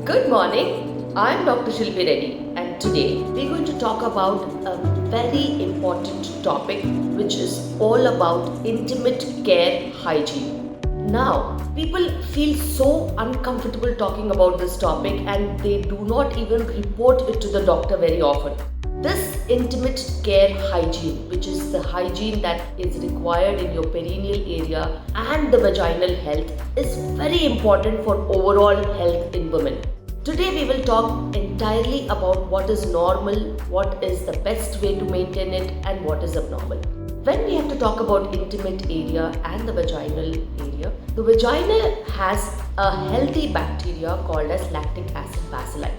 Good morning, I'm Dr. Shilpi Reddy, and today we're going to talk about a very important topic which is all about intimate care hygiene. Now, people feel so uncomfortable talking about this topic and they do not even report it to the doctor very often. This intimate care hygiene, which is the hygiene that is required in your perineal area and the vaginal health, is very important for overall health in women. Today we will talk entirely about what is normal, what is the best way to maintain it, and what is abnormal. When we have to talk about intimate area and the vaginal area, the vagina has a healthy bacteria called as lactic acid bacilli.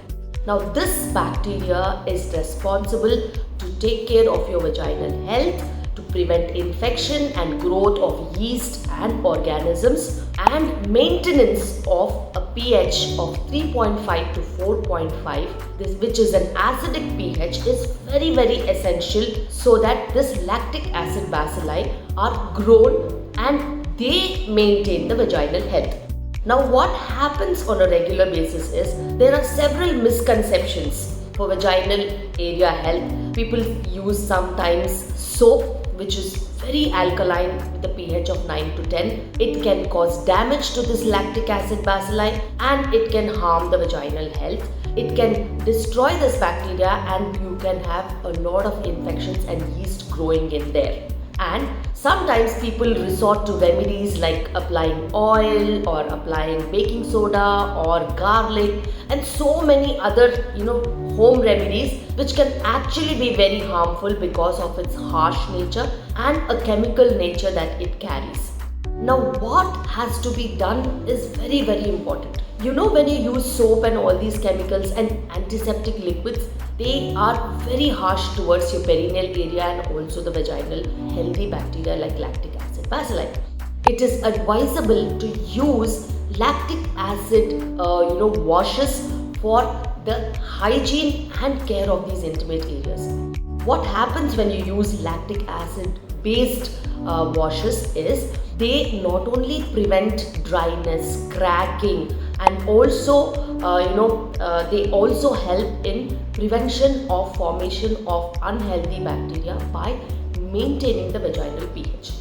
Now this bacteria is responsible to take care of your vaginal health, to prevent infection and growth of yeast and organisms, and maintenance of a pH of 3.5 to 4.5, which is an acidic pH, is very essential so that this lactic acid bacilli are grown and they maintain the vaginal health. Now what happens on a regular basis is there are several misconceptions for vaginal area health. People use sometimes soap which is very alkaline with a pH of 9 to 10. It can cause damage to this lactic acid bacilli and it can harm the vaginal health. It can destroy this bacteria and you can have a lot of infections and yeast growing in there. And sometimes people resort to remedies like applying oil or applying baking soda or garlic and so many other home remedies which can actually be very harmful because of its harsh nature and a chemical nature that it carries. Now what has to be done is very important. When you use soap and all these chemicals and antiseptic liquids, they are very harsh towards your perineal area and also the vaginal healthy bacteria like lactic acid bacilli. It is advisable to use lactic acid washes for the hygiene and care of these intimate areas. What happens when you use lactic acid based washes is they not only prevent dryness, cracking, and also they also help in prevention of formation of unhealthy bacteria by maintaining the vaginal pH.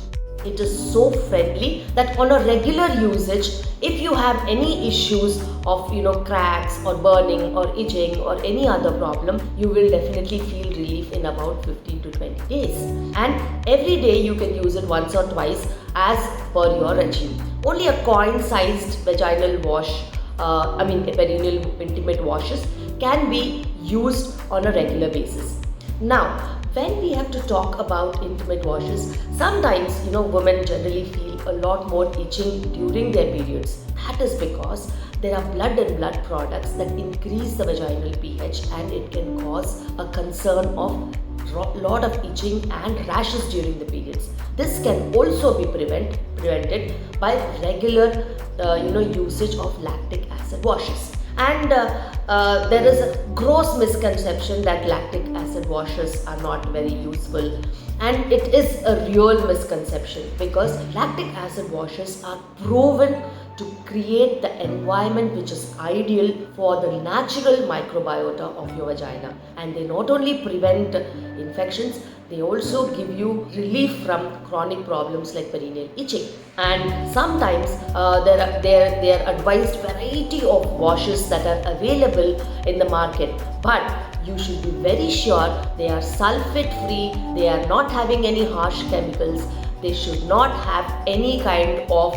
It is so friendly that on a regular usage, if you have any issues of cracks or burning or itching or any other problem, you will definitely feel relief in about 15 to 20 days. And every day you can use it once or twice as per your regime. Only a coin-sized vaginal wash, perineal intimate washes can be used on a regular basis. Now, when we have to talk about intimate washes, sometimes women generally feel a lot more itching during their periods. That is because there are blood and blood products that increase the vaginal pH and it can cause a concern of lot of itching and rashes during the periods. This can also be prevented by regular usage of lactic acid washes. And there is a gross misconception that lactic acid washes are not very useful, and it is a real misconception because lactic acid washes are proven to create the environment which is ideal for the natural microbiota of your vagina, and they not only prevent infections, they also give you relief from chronic problems like perineal itching. And sometimes there are advised variety of washes that are available in the market, but you should be very sure they are sulfate free, they are not having any harsh chemicals, they should not have any kind of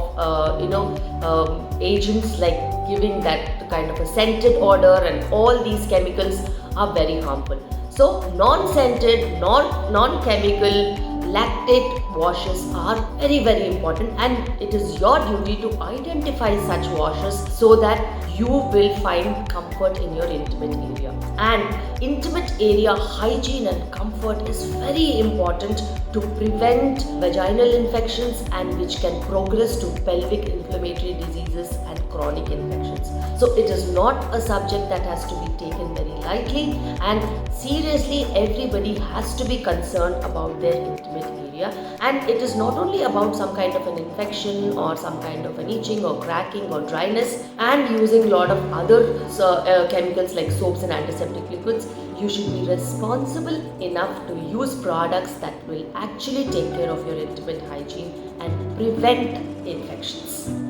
agents like giving that kind of a scented odor, and all these chemicals are very harmful. So non-scented, non-chemical lactate washes are very important, and it is your duty to identify such washes so that you will find comfort in your intimate area. And intimate area hygiene and comfort is very important to prevent vaginal infections and which can progress to pelvic inflammatory diseases and chronic infections. So it is not a subject that has to be taken very lightly, and seriously everybody has to be concerned about their intimate area. And it is not only about some kind of an infection or some kind of an itching or cracking or dryness and using a lot of other chemicals like soaps and antiseptic liquids. You should be responsible enough to use products that will actually take care of your intimate hygiene and prevent infections.